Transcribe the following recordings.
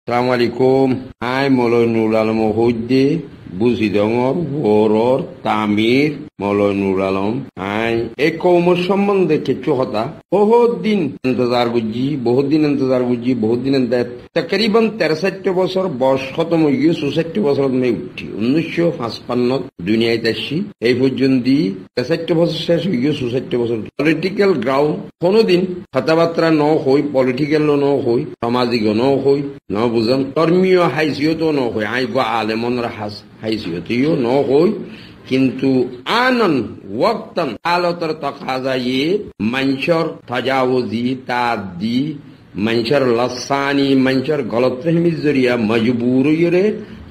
Assalamu alaikum. Ai Molonul Alam Hojde, Buzidongor, Horor, Tamir, Molonul Alam. Ai Ekaumo সম্বন্ধে কিছু কথা বহুত দিন ইন্তজার করছি তকরিবান 63 বছর বয়স খতম হয়ে গিয়ে 64 বছর আমি উঠি 1955 দুনিয়ায় আসছি এই পর্যন্ত 63 বছর শেষ হয়ে গিয়ে 64 বছর পলিটিক্যাল গ্রাউন্ড কোনদিন কথাবার্তা ন হই পলিটিক্যাল ন হই সামাজিক ন হই ন বুঝাম ধর্মীয় হাইসিয়ত ন হই আই গো আলেমনরা হাইসিয়তিও ন হই কিন্তু আনন ওয়াক্তান আলতর তাকাজায়ে মানশর তাজাউজি তাদি মানশর লসানি মানশর গলতফহমির জরিয়া মজবুরিয়ে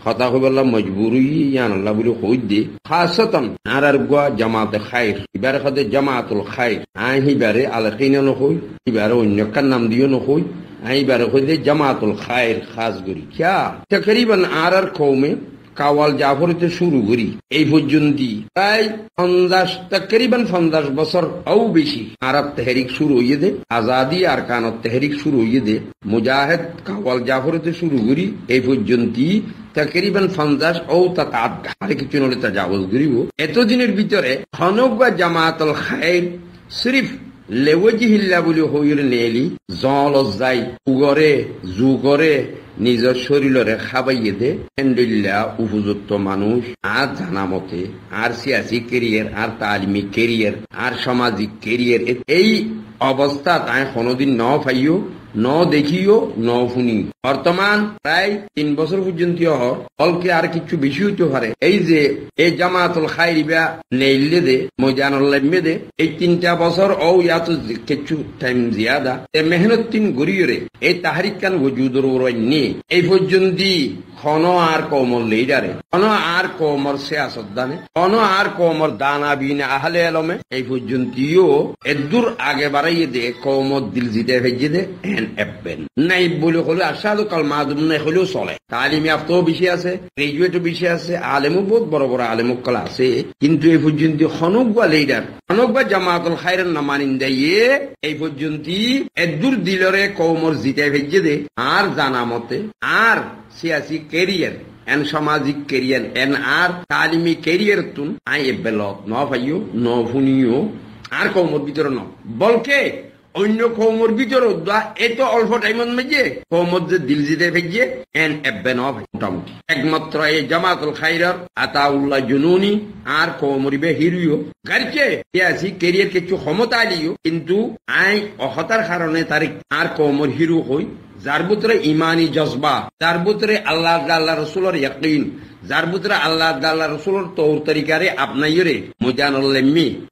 খতা হইবল্লা মজবুরি ইয়ানাল্লাহ বলে কই দে খাসাতান আরার গোয়া জামাত খায়র ইবারে খদে জামাতুল খায়র আই হিবারে আলকিনা ন হই ইবারে অন্য কার নাম দিও ন হই আই ইবারে কইদে জামাতুল খায়র খাস গরি কিয়া তকরিবান আরার কওমে কাওয়াল জাফরিতে শুরু করি এই পর্যন্ত প্রায় 50 বছর আও বেশি আরব তেহরিক শুরু হইয়ে দে আজাদি আর কানত তেহরিক শুরু হইয়ে দে মুজাহিদ কাওয়াল জাফরিতে শুরু করি এই পর্যন্ত তকরিবান 50 ও তাকাত আর কিছু নলে তাজাউজ করিব এতদিনের ভিতরে হনগা জামাতুল খায়র সিরিফ লেওয়াজিহিল্লাহ বলে হইর নেলি জলজাই উগরে জুগরে নিজের শরীরে খাবাইয়ে দে হেন্ডুল্লাহ উপযুক্ত মানুষ আর জানা মতে আর সিয়াসি কেরিয়ার আর তালিমি কেরিয়ার আর সামাজিক কেরিয়ার এই অবস্থা তাই কোনোদিন ন পাইও ন দেখিও ন শুনি বর্তমান প্রায় 3 বছর পর্যন্ত হলকে আর কিছু বেশি হইতে পারে এই যে এই জামাতুল খায়রিবা নেইলে দে মজানুল্লাহ দে এই 3টা বছর ও ইয়াত কিছু টাইম জিয়াদা এ মেহনত তিন গরিয়রে এই তাহরিক কান ওজুদর ওরাইনি এই পর্যন্ত খন আর কমর লিডারে খন আর কমর সিয়াসত দানে খন আর কমর দানা বিনা আহলে আলমে এই পর্যন্তও এদুর আগে বাড়াইয়ে দে কমর দিল জিতে ভেজে দে এন এপেন নাই বলে হলে আসাদু কাল মাদুম নাই হলেও চলে তালিমি আফতাও বেশি আছে গ্রাজুয়েটও বেশি আছে আলেমও বহুত বড় বড় আলেমকল আছে কিন্তু এই পর্যন্ত হনকবা লিডার হনকবা জামাতুল খায়রের নামানিন দেয়ে এই পর্যন্ত এদুর দিলরে কমর জিতে ভেজে দে আর জানা মতে আর সিয়াসি কেরিয়ার এন সামাজিক কেরিয়ার এন আর তালিমি কেরিয়ার তুন আই এবেলত ন ভাইও ন শুনিও আর কৌমর ভিতরে ন বলকে অন্য কৌমর ভিতরে এত অল্প টাইমত মেজে কৌমর যে দিল জিতে ভেজে এন এবে ন ভাই মোটামুটি একমাত্র এই জামাতুল খায়রের আতাউল্লাহ জুনুনি আর কৌমরিবে হিরুও গাড়িছে সিয়াসি কেরিয়ার কিছু ক্ষমতা আলিও কিন্তু আই অহতার কারণে তার আর কৌমর হিরু হই যার ভিতরে ইমানি জজবা যার ভিতরে আল্লাহ রসুলের ইয়াকিন যার ভিতরে আল্লাহ রসুলের তৌর তরিকারে আপনাইরে মুজানুল্লাহ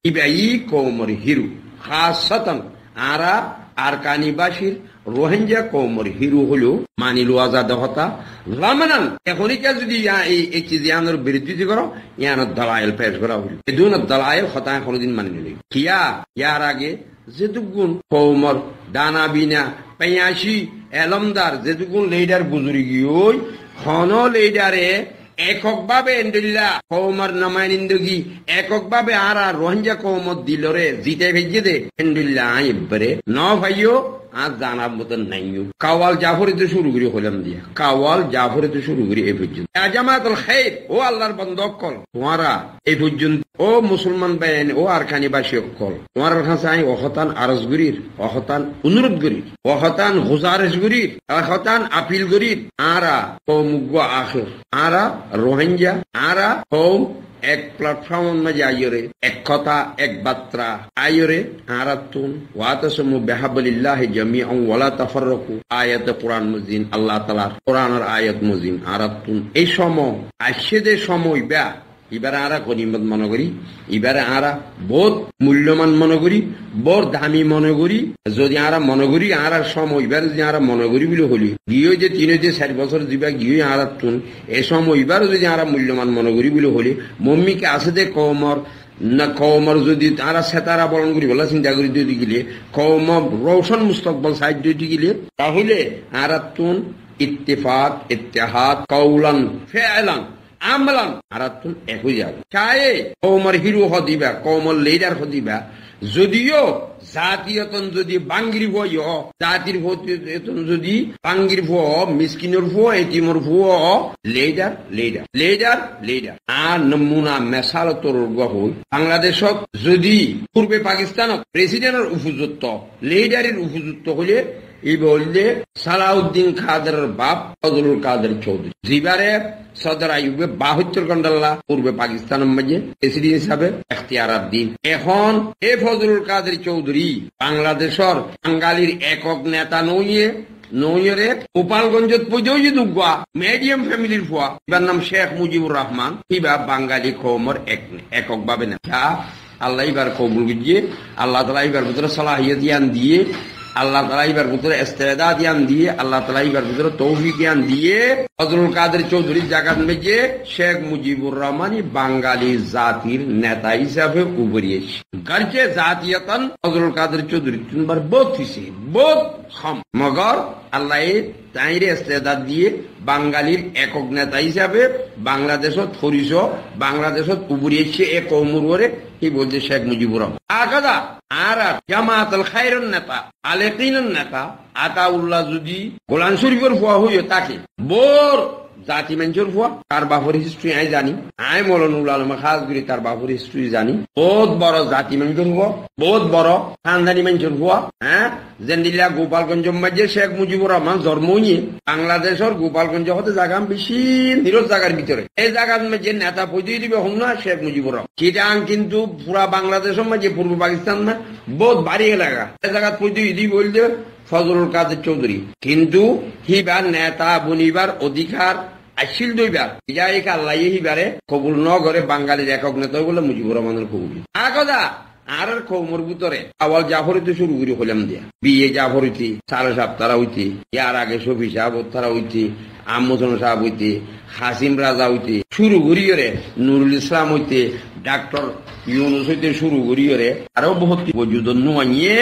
ইবাই কওমর হিরু খাসাতান আরা আরকানিবাসীর রোহিঙ্গা কওমর হিরু হলো মানিল আজাদ হতা লামানান এখনইকা যদি এই চিজিয়ানোর বিরুদ্ধে করো ইয়ানোর দালাইল পেশ করা হলো এই দুনো দালাইল হতা কোনদিন মানি নিল কিয়া ইয়ার আগে যেটুকুন কওমর দানা বিনা পেয়াশি এলমদার যেটুকুন লিডার বুজুর্গি ওই খন লিডারে এককভাবে এন্ডুল্লাহ কওমর নামাইনিন্দগি এককভাবে আর রোহিঙ্গা কওমত দিলরে জিতে ভেজে দে এন্ডুল্লাহ আইবরে ন ভাইও আর জানার মতন নাইও কাওয়াল জাফরিতে শুরু করি হলাম দিয়া কাওয়াল জাফরিতে শুরু করি এই পর্যন্ত জামাতুল খায়র ও আল্লাহর বন্দক কল তোমারা এই পর্যন্ত ও মুসলমান বেন ও আরকানিবাসী কল তোমার কাছে আই অহতান আরজ গরির অহতান অনুরোধ গরির অহতান গুজারিশ গরির অহতান আপিল গরির আরা কওমুগ আখির আরা রোহিঙ্গা আরা কওম এক প্ল্যাটফর্ম মাঝে আইরে এক কথা এক বার্তা আইরে আরাতুন ওয়াতাসমু বিহাবলিল্লাহি জামিআন ওয়ালা তাফাররাকু আয়াত কোরআন মুজিন আল্লাহ তাআলার কোরআনের আয়াত মুজিন আরাতুন এই সময় আসছে সময় বা এবারে আরা গনিমত মনে করি এবারে আরা বহুত মূল্যবান মনে করি বড় দামি মনে করি যদি আরা মনে করি আর সময় এবারে যদি আরা মনে করি বলে হলি গিয়ে যে 3-4 বছর দিবা গিয়ে আরা তুন এ সময় এবারে যদি আরা মূল্যবান মনে করি বলে হলি মম্মিকে আছে দে কওমর না কওমর যদি তারা সেতারা বরণ করি বলা চিন্তা করি দিতে গেলে কওমর রোশন মুস্তাকবাল সাইড দিতে গেলে তাহলে আরা তুন ইত্তেফাক ইত্তেহাদ কওলান ফিআলান আমলান আরাতুন একই যাবে চায়ে কওমর হিরো হদিবা কওমর লিডার হদিবা যদিও জাতীয়তন যদি বাঙ্গির ভুয় জাতির ভুয়তন যদি বাঙ্গির ভুয় মিসকিনের ভুয় এটিমর ভুয় লেডার লেডার লেডার লেডার আর নমুনা মেশাল তোর হই বাংলাদেশত যদি পূর্বে পাকিস্তানত প্রেসিডেন্টের উপযুক্ত লেডারের উপযুক্ত হলে এই বললে সালাউদ্দিন কাদেরের বাপ ফজলুল কাদের চৌধুরী জিবারে সদর আইয়ুবে 72 ঘন্টাল্লা পূর্বে পাকিস্তানের মাঝে প্রেসিডেন্ট হিসাবে এখতিয়ারাত দিন এখন এই ফজলুল কাদের চৌধুরী বাংলাদেশের বাঙালির একক নেতা নইয়ে গোপালগঞ্জত পর্যন্ত দুগুয়া মিডিয়াম ফ্যামিলির ফুয়া এবার নাম শেখ মুজিবুর রহমান কিবা বাঙালি কৌমর একক ভাবে নেতা আল্লাহ এবার কবুল বুঝিয়ে আল্লাহ তাআলা এবার ভিতরে সালাহিয়ত জ্ঞান দিয়ে আল্লাহ তাআলা এবার ভিতরে ইস্তেদাদ জ্ঞান দিয়ে আল্লাহ তাআলা এবার ভিতরে তৌফিক জ্ঞান দিয়ে ফজলুল কাদের চৌধুরীর জায়গার মধ্যে শেখ মুজিবুর রহমানই বাঙালি জাতির নেতা হিসাবে উভরিয়েছে গরচে জাতীয়তন ফজলুল কাদের চৌধুরী তিনবার বহুত হয়েছে বহুত কম মগর আল্লাহ তাইরে ইস্তেদাদ দিয়ে বাঙালির একক নেতা হিসাবে বাংলাদেশত ফরিস বাংলাদেশত উভরিয়েছে এ কৌমুরে কি বলছে শেখ মুজিবুর রহমান আকাদা আর জামাতুল খায়রের নেতা আলেকিনের নেতা আতাউল্লাহ যদি গোলাম শরীফের ফুয়া হইও তাকে বোর জাতি মানুষের ফুয়া তার বাপের হিস্ট্রি আমি জানি আমি মৌলানা আলমা খাসগিরি তার বাপের হিস্ট্রি জানি বহুত বড় জাতি মানুষের ফুয়া বহুত বড় খানদানি মানুষের ফুয়া হ্যাঁ জেন্দিল্লা গোপালগঞ্জের মাঝে শেখ মুজিবুর রহমান জন্ম নিয়ে বাংলাদেশের গোপালগঞ্জ হতে জায়গা বেশি নিরজ জায়গার ভিতরে এই জায়গার মাঝে নেতা পৌঁছে দিবে হোম না শেখ মুজিবুর রহমান চিটাং কিন্তু পুরা বাংলাদেশের মাঝে পূর্ব পাকিস্তান না বহুত ভারী এলাকা এই জায়গা পৌঁছে দিবি বলতে ফজলুল কাদের চৌধুরী কিন্তু হিবার নেতা বনিবার অধিকার আসিল দইবার ইজাইকা আল্লাহ হিবারে কবুল ন করে বাঙালির একক নেতা বলে মুজিবুর রহমানের কবুল আগদা আর কৌমর ভিতরে আওয়াল জাফরিতে শুরু করে হলাম দিয়া বিয়ে জাফরিতে সাড়ে সাপ্তারা হইতে ইয়ার আগে শফি সাহেব তারা হইতে আমোদন সাহেব হইতে হাসিম রাজা হইতে শুরু করিয়ে নুরুল ইসলাম হইতে ডাক্তার ইউনুস হইতে শুরু করিয়ে আরো বহুত বজুদ নুয়াইয়ে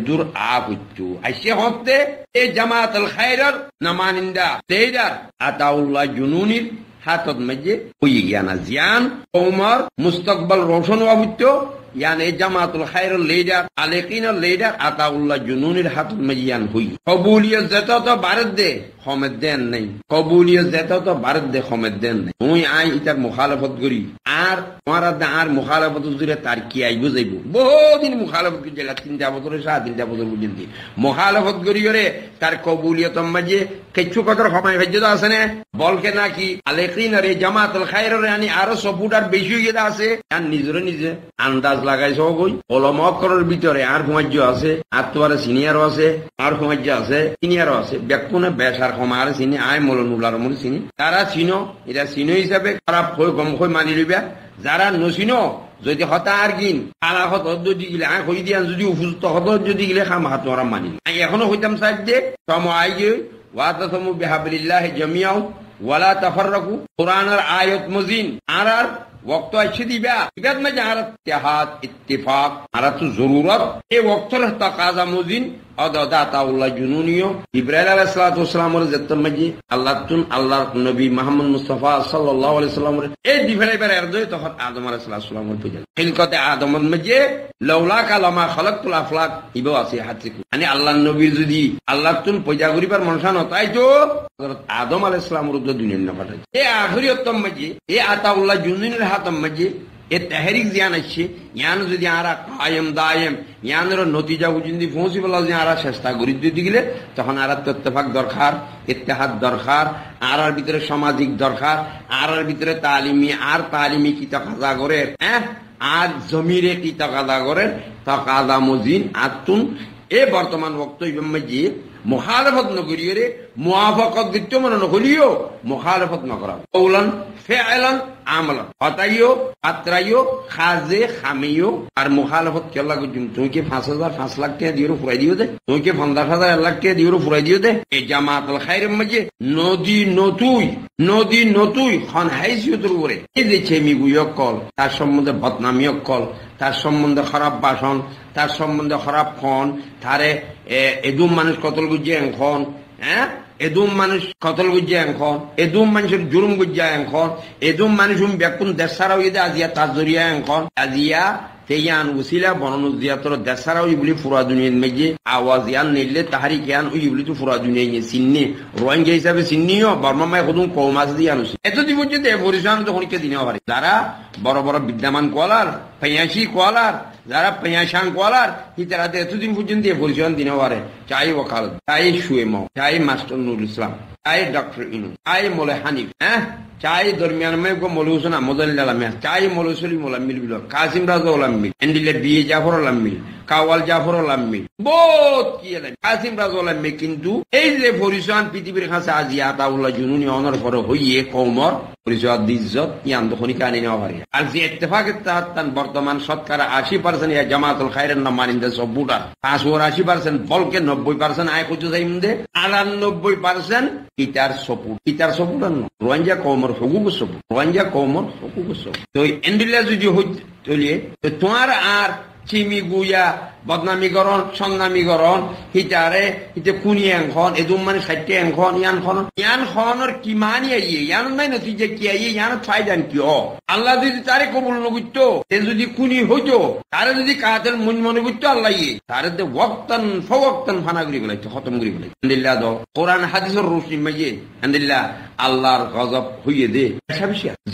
দূর আপ হইতো আইসে হতে এই জামাতুল খায়রের নামানিন্দা লেডার আতাউল্লাহ জুনুনির হাতত মাঝে হই গিয়ানা জিয়ান ওমর মুস্তাকবাল রোশন হইত ইয়ানে জামাতুল খায়রের লিডার আলেকিনের লিডার আতাউল্লাহ জুনুনির হাতত মাঝে ইয়ান হই কবুলিয়ত যেত তো ভারত দে খমেদ দেন নাই কবুলিয়ত যেত তো ভারত দে খমেদ দেন নাই তুই আই ইটার মুখালফত করি আর তোমার আর মুখালফত জুড়ে তার কি আই বুঝাইব বহুদিন মুখালফত করি জেলা 3 বছর 3 বছর পর্যন্ত মুখালফত করি রে তার কবুলিয়ত মাঝে কিছু কথার সময় ভেজে তো আছে না বলকে নাকি আলেকিনের জামাতুল খায়রের আনি আরো সপুটার বেশি হয়ে আছে আর নিজে আন্দাজ লাগাইছ কই কলম অক্ষরের ভিতরে আর সমাজ্য আছে আর তোমার সিনিয়রও আছে আর সমাজ্য আছে সিনিয়রও আছে ব্যাকুনে বেসার সমার চিনি আই মৌলানা মূল চিনি তারা চিনো এটা চিনো হিসাবে খারাপ হয়ে গম হয়ে মানি লইবা যারা নচিনো যদি হতা আর কিন আলা হত যদি গিলে আই হই দিয়া যদি উপযুক্ত হত যদি গিলে খাম হাত মারা মানি আমি এখনো হইতাম সাইড যে সময় যে ওয়াতাসমু বিহাবলিল্লাহি জামিআও ওয়ালা তাফাররাকু কুরআনের আয়াত মুজিন আর वक्त अच्छे दिव्या इबाद में जहाँ इत्तेहाद इत्तिफाक हमारा तो जरूरत ये वक्त तकाजा मुजिन अदाताउल्लाह जुनूनियो इब्राहिम अलैहिस्सलाम और जत्तम मजी अल्लाह तुन अल्लाह नबी मोहम्मद मुस्तफा सल्लल्लाहु अलैहि वसल्लम ए दिफरे पर अर्दो तो आदम अलैहिस्सलाम और पूजन खिलकत आदम मजे लौला का लमा खलकतुल अफलाक इबो आसी हाथि यानी अल्लाह नबी जुदी अल्लाह तुन पूजा करी पर मनसान होता है जो हजरत आदम अलैहिस्सलाम और दुनिया न पाठे ए आखिरियतम मजी ए आताउल्लाह जुनूनिर हातम मजी এ তাহরিক জিয়ান আসছে ইয়ান যদি আরা কায়েম দায়েম ইয়ানের নতিজা পর্যন্ত পৌঁছি বলা যদি আরা চেষ্টা করি দিতে গেলে তখন আর ইত্তেফাক দরকার ইত্তেহাদ দরকার আর ভিতরে সামাজিক দরকার আর ভিতরে তালিমি কি তাকাদা করে হ্যাঁ আর জমিরে কি তাকাদা করে তাকাদা মুজিন আতুন এ বর্তমান বক্তব্য মধ্যে মুখালফত নকরিয়ে রে মুআফাকাত দিতে মনে নকরিও মুখালফত নকরা কওলান ফিআলান আমলান হতাইও আত্রাইও খাজে খামিও আর মুখালফত কেলা গুজুম তুই কি 5000 5 লাখ টাকা দিও ফুরাই দিও দে তুই কি 50000 লাখ টাকা দিও ফুরাই দিও দে এই জামাতুল খায়রের মধ্যে নদী নতুই খান হাইসিয়তের উপরে এই যে চেমিগুয় কল তার সম্বন্ধে বদনামিয় কল তার সম্বন্ধে খারাপ ভাষণ তার সম্বন্ধে খারাপ খন তারে এদুম মানুষ কতল গুজিয়ে খন এদুম মানুষ কতল গুজ্জা এখন এদুম মানুষের জুরুম গুজ্জা এখন এদুম মানুষ বেকুন দেশারা হইতে আজিয়া তার জরিয়া এখন আজিয়া তেয়ান উসিলা বননুস দিয়া তোর দেশারা ওই বলি পুরা দুনিয়ার মেজে আওয়াজ ইয়ান নিলে তাহারি কেয়ান ওই বলি তো পুরা দুনিয়া নিয়ে চিন্নি রোহিঙ্গা হিসাবে চিন্নিও বর্মা মায় কদুম কৌমাস দিয়ে আনুছি এত দিব যে পরিচালনা তখন কে দিনে পারে যারা বড় বড় বিদ্যমান কোয়ালার পেঁয়াশি কোয়ালার যারা পেঁয়াশান কোয়ালার তারা এতদিন পর্যন্ত পরিচালনা দিনে পারে চাই ওকালত চাই সুয়েম চাই মাস্টার নুরুল ইসলাম চাই ডক্টর ইনু চাই মোলে হানিফ চাই দরমিয়ান में को मौलवी हुसैन अहमद में चाय मौलवी सलीम उलम्मिल बिलो कासिम राजा उलम्मिल एंडिले बीए जाफर उलम्मिल কাওয়াল জাফর উলাম্মি বহুত কি এলেন কাসিম রাজা উলাম্মি কিন্তু এই যে পরিচয় পৃথিবীর কাছে আজি আতাউল্লাহ জুনুনি অনর পরে হইয়ে কওমর পরিচয় ইজ্জত ইয়ান দখনি কানি নেওয়া পারে আর যে ইত্তেফাকের তাহাত্তান বর্তমান শতকরা 80% ইয়া জামাতুল খায়রের নাম মানিন্দে সবুটা 85% বলকে 90% আয় খুঁজে যাইমদে 98% ইতার সপুট রোহিঙ্গা কওমর হুকুক সপুট রোহিঙ্গা কওমর হুকুক সপুট তো এন্ডিলা যদি হইলে তো তোমার আর চিমি গুয়া বদনামীকরণ সন্নামীকরণ হিতারে হিতে কুনি এংখন এদুম মানে 60 এংখন ইয়ান খনৰ কিমান ইয়ে ইয়ান নাই নতিজে কি ইয়ে ইয়ান ফায়দান কি আল্লাহ যদি তারে কবুল নগুতো তে যদি কুনি হইতো তারে যদি কাতেল মন মনে গুতো আল্লাহ ইয়ে তারে তে ওয়াক্তান ফানা করি গলাইতো খতম করি গলাই আলহামদুলিল্লাহ দো কোরআন হাদিসের রোশনি মাঝে আলহামদুলিল্লাহ আল্লাহর গজব হইয়ে দে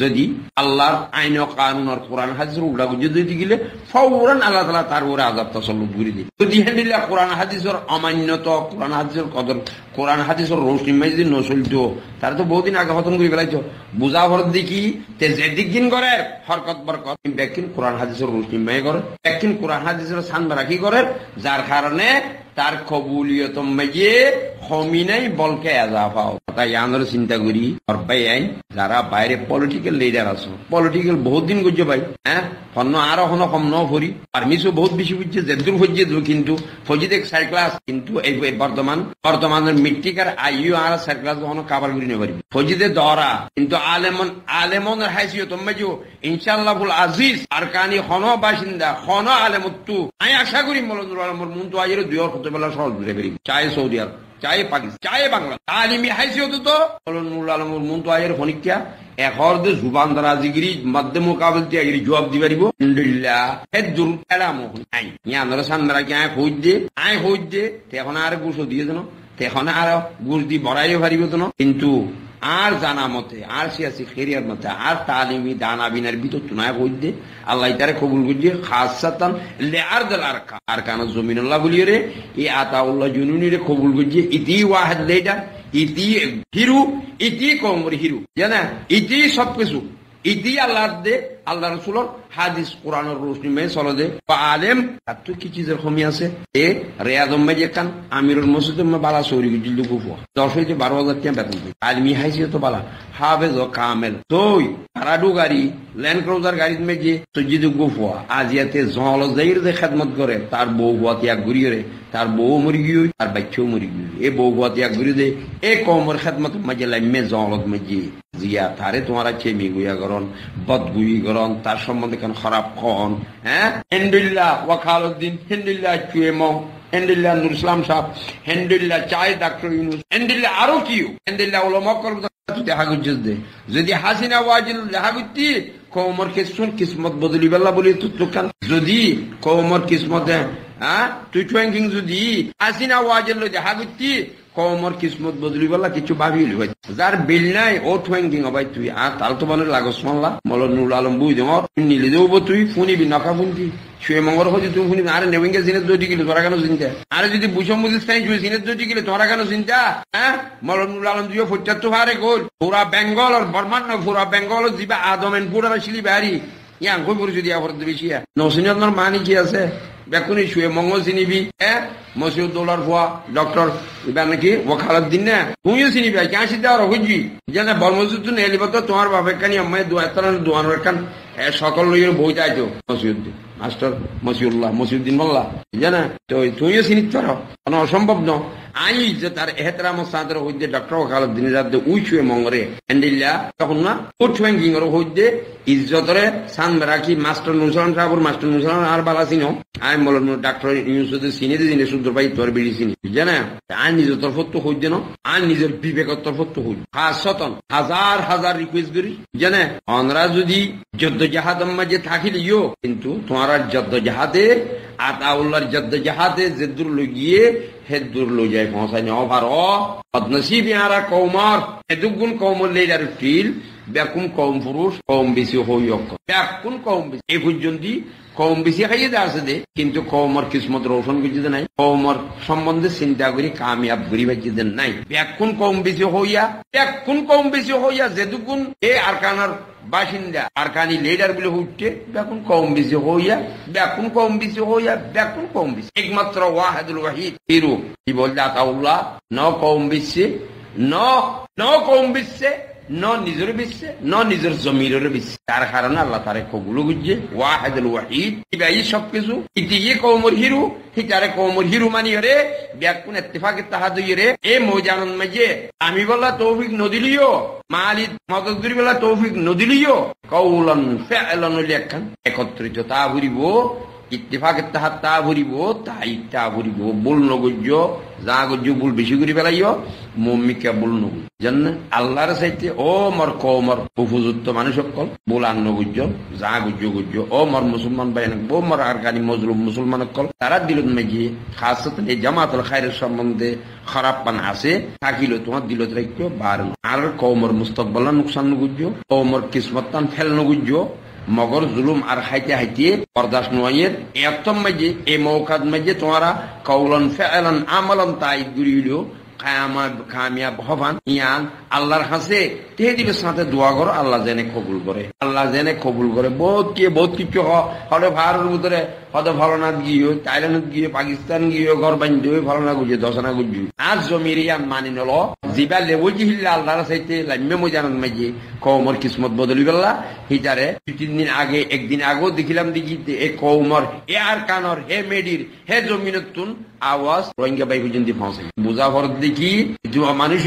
যদি আল্লাহর আইন ও কানুনের কোরআন হাদিসের উল্টা যদি গিলে ফৌরান আল্লাহ তাআলা তার উপরে আযাব তাসাল্লুত করে দিই যদি আলহামদুলিল্লাহ কোরআন হাদিসের অমান্যত কোরআন হাদিসের কদর কোরআন হাদিসের রোশনি মাঝে নসলতো তার তো বহুদিন আগে খতম করে গলাইতো বুঝা ভর দেখি তে যে দিন করে হরকত বরকত ব্যাকিন কোরআন হাদিসের রোশনি মাঝে করে ব্যাকিন কোরআন হাদিসের সান রাখি করে যার কারণে তার কবুলিয়ত মাঝে হমিনাই বলকে আযাফা তাই আমরা চিন্তা করি আর ভাই যারা বাইরে পলিটিক্যাল লিডার আছে পলিটিক্যাল বহুত দিন গুজে ভাই হন্য আরো হন কম ন ভরি পারমিশও বহুত বেশি বুঝছে যেদূর হচ্ছে কিন্তু ফজিদ এক সার ক্লাস কিন্তু এই বর্তমানের মিট্টিকার আইও আর সার ক্লাস হন কাবার করি না পারি ফজিদে দরা কিন্তু আলেমনের হাইসিয়ত মাঝে ইনশাআল্লাহুল আজিজ আর কানি হন বাসিন্দা হন আলেমত্তু আমি আশা করি মৌলানা আলমর মন তো আজের দুই হতে বেলা সহজ ধরে করি চাই সৌদি আরব চাই পাকিস্তান চাই বাংলা তালিমি হাইসিয়ত তো মৌলানা আলমর মন তো আজের ফনিকিয়া এখন জুবান দারাজিগিরি মধ্যে মোকাবিল দিয়ে জবাব দি পারিব আলহামদুলিল্লাহ হেদুর এলাম নাই ইয়ানরা সান্দারা কি আয় হইজ দে এখন আর গুছো দিয়ে দেন এখন আর গুছ দি বড়াইও পারিব তো কিন্তু আর জানা মতে আর সিয়াসি খেরিয়ার মতে আর তালিমি দানা বিনার ভিতর তুনায় হইজ দে আল্লাহ তারে কবুল করিয়ে খাসাতান লিআরদাল আরকান জমিনুল্লাহ বলিয়ে রে এই আতাউল্লাহ জুনুনি রে কবুল করিয়ে ইতি ওয়াহিদ লেডা ইতি হিরু ইতি কওমর হিরু জানা ইতি সবকিছু ইতি আল্লাহ দে আল্লাহ রাসূলের হাদিস কোরআনের রোশনি মে চলে দে আলেম এত কি চিজের কমি আছে এ রিয়াদুম মে যেখান আমিরুল মসজিদ মে বালা সৌরি জিল্লু কুফু 10 12,000 টাকা বেতন পায় আলমি হাইসিয়ত বালা হাফেজ ও কামেল তোই আরাডু গাড়ি ল্যান্ড ক্রুজার গাড়ি মে যে সজিদ গুফু আজিয়াতে জল জাইর যে খেদমত করে তার বউ গুয়াতিয়া ঘুরিয়ে রে তার বউ মরি গই আর বাচ্চাও মরি গই এ বউ গুয়াতিয়া ঘুরিয়ে দে এ কওমর খেদমত মে লাইমে জলত মে জি জিয়া তারে তোমারা চেমি গুয়া করন বদগুই করন তার সম্বন্ধে কেন খারাপ খন আলহামদুলিল্লাহ ওয়াকালউদ্দিন আলহামদুলিল্লাহ চুয়েমো আলহামদুলিল্লাহ নুরুল ইসলাম সাহেব আলহামদুলিল্লাহ চাই ডক্টর ইউনুস আলহামদুলিল্লাহ আরো কিউ আলহামদুলিল্লাহ উলামা কল দেখা গুজজ দে যদি হাসিনা ওয়াজিল দেখা গুতি কওমর কিসমত বদলি বেলা বলি তুতকান যদি কওমর কিসমতে তুই টুয়েঙ্কিং যদি হাসিনা ওয়াজিল দেখা গুতি কওমর কিসমত বদলি বেলা কিছু ভাবিলি ভাই যার বিল নাই ও টুয়েঙ্কিং ভাই তুই আর তাল তো বানের লাগস মানলা মৌলানা নুরুল আলম বুই দেম নিলে দেব তুই ফুনিবি নকা ফুনতি শুয়ে মঙ্গর হচ্ছে তুমি ফুনি আরে নেবেঙ্গে জিনিস দুটি গেলে তোরা কেন চিন্তা আরে যদি বুঝম বুঝিস তাই জিনিস দুটি গেলে তোরা কেন চিন্তা মৌলানা নুরুল আলম দিও 75 হারে গোল পুরা বেঙ্গল আর বর্মান পুরা বেঙ্গল জিবা আদমেন পুরা শিলি বাড়ি ইয়া কই পড়ি যদি আবার বেশিয়া নসিনের মানি কি আছে বেকুনি শুয়ে মঙ্গল চিনিবি মসিউদ্দৌলার ভুয়া ডক্টর এবার নাকি ওয়াকালউদ্দিন না তুইও চিনিবি কেন সিদ্ধা আর হইজি জানা বর্মজুত নেলিব তো তোমার বাপে কানি আম্মাই দোয়ানোর কান সকল লইয়ের বই যাইতো মসিউদ্দিন মাস্টার মসিউদ্দিন মোল্লা জানা তো তুইও চিনিতে পারো কোনো অসম্ভব ন আই ইজ্জত আর এহতরাম সাদর হইতে ডক্টর খালুদ্দিন রাদ্দে উইচুয়ে মঙ্গরে এন্ডিল্লা তখন না উঠবেন গিংর হইতে ইজ্জতরে সান রাখি মাস্টার নুসরান সাহেবর মাস্টার নুসরান আর বালা চিনো আমি বললাম ডাক্তার ইউসুফ চিনি দিনে শুদ্ধ পাই তোর বেড়ি চিনি জানা আর নিজের তরফত তো হইতে না আর নিজের বিবেকের তরফত তো হইল খাসতন হাজার হাজার রিকোয়েস্ট করি জানে আমরা যদি যদ্দ জাহাদ মাঝে থাকিলিও কিন্তু তোমার যদ্দ জাহাদে আতাউল্লাহর যদ্দ জাহাদে যে দূর লগিয়ে হে দূর লই যায় পৌঁছায় নেওয়া ভারো বদনসিব ইয়ারা কৌমার এদুগুণ কৌমর লেজার ফিল বেকুম কৌম পুরুষ কৌম বেশি হইয়ক বেকুন কৌম বেশি এই পর্যন্ত কৌম বেশি খাইয়ে দেওয়া আছে দে কিন্তু কৌমর কিসমত রোশন করতে নাই কৌমর সম্বন্ধে চিন্তা করি কামিয়াব করি বাজিতে নাই বেকুন কৌম বেশি হইয়া যেদুকুন এ আরকানার বাসিন্দা আরকানি লিডার বলে উঠতে বেকুন কৌম বেশি হইয়া একমাত্র ওয়াহিদুল ওয়াহিদ হিরু কি বলতে আতাউল্লাহ ন কৌম বিশ্বে ন কৌম বিশ্বে ন নিজের বিশ্বে ন নিজের জমিরের বিশ্বে তার কারণে আল্লাহ তারে কবুল গুজে ওয়াহিদুল ওয়াহিদ ইবাই সবকিছু ইতি ইয়ে কৌমর হিরু হিতারে কৌমর হিরু মানি রে বেকুন ইত্তেফাকে তাহাদুই রে এ মৌজানন মাঝে আমি বলা তৌফিক নদিলিও মালিদ মদদগুরি বলা তৌফিক নদিলিও কৌলন ফেলন লেখান একত্রিত তা ভরিব ইত্তেফাকে তাহার তা ভরিব তাই তা ভরিব বল নগুজ্য যা গুজ্য বল বেশি করে বেলাইও মম্মিকা বল নগুজ জান আল্লাহর চাইতে ও মর কৌমর উপযুক্ত মানুষ সকল বল আন্ন গুজ্য যা গুজ্য ও মর মুসলমান বাইন ও মর আরকানি মজলুম মুসলমান সকল তারা দিলত মাগিয়ে খাসত এই জামাতুল খায়রের সম্বন্ধে খারাপ পান আছে থাকিল তোমার দিলত রাখতো বার আর কৌমর মুস্তাকবাল নুকসান নগুজ্য কৌমর কিসমত তান ফেল নগুজ্য মগর জুলুম আর হাইতে বরদাস্ত নয়ের একদম মাঝে এই মৌকাত মাঝে তোমারা কৌলন ফেলন আমলন তাই গুরিল কামিয়াব হবান ইয়ান আল্লাহর কাছে তেহদিবের সাথে দোয়া করো আল্লাহ জেনে কবুল করে বহুত কিছু হলে ভারতের ভিতরে হয়তো ভালোনাথ গিয়ে থাইল্যান্ড গিয়ে পাকিস্তান গিয়ে ঘর বান্ধব ভালোনা গুজে দশনা গুজি আজ জমির ইয়ান মানি নল যিবা লেবু জিহিল্লা আল্লাহর চাইতে লাম্যে মজানত মাঝে কৌমর কিসমত বদলি গেলা হিতারে 2-3 দিন আগে একদিন আগেও দেখিলাম দেখিতে এ কৌমর এ আর কানর হে মেডির হে জমিনতুন আওয়াজ রোহিঙ্গা বাই পর্যন্ত পৌঁছে বুঝা ভরত দেখি মানুষ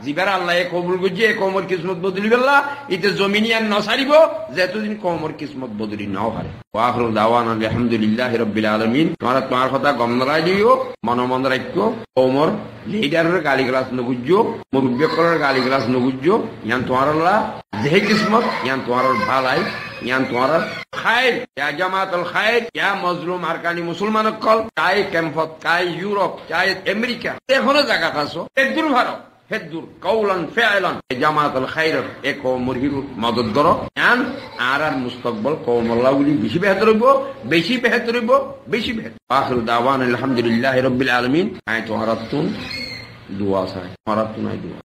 যিবার আল্লাহ কবুল করছে কৌমর কিসমত বদলি গেলা এতে জমিনিয়ান নসারিব যেতদিন কৌমর কিসমত বদলি নাও পারে ওয়াখরু দাওয়ানা আলহামদুলিল্লাহি রাব্বিল আলামিন তোমার কথা গম নলাই দিও মন রাখিও কৌমর লিডারের গালি গ্লাস নগুজ্জো মুরব্বিকরের গালি গ্লাস নগুজ্জো ইয়ান তোমার আল্লাহ যে কিসমত ইয়ান তোমার ভালাই ইয়ান তোমার খায়ের ইয়া জামাতুল খায়ের ইয়া মজলুম আরকানি মুসলমান কল চাই ক্যাম্পত চাই ইউরোপ চাই আমেরিকা এখনো জায়গাত আছো একদূর ভারত হেদুর কৌলন ফেলন জামাতুল খায়র এ কৌমর হিরু মদত করো ইয়ান আর মুস্তাকবাল কৌমল্লাহগুলি বেশি বেহতর হইব আখির দাওয়ানা আলহামদুলিল্লাহি রাব্বিল আলামিন আয় তোহারাতুন দোয়া চাই তোহারাতুন আই দোয়া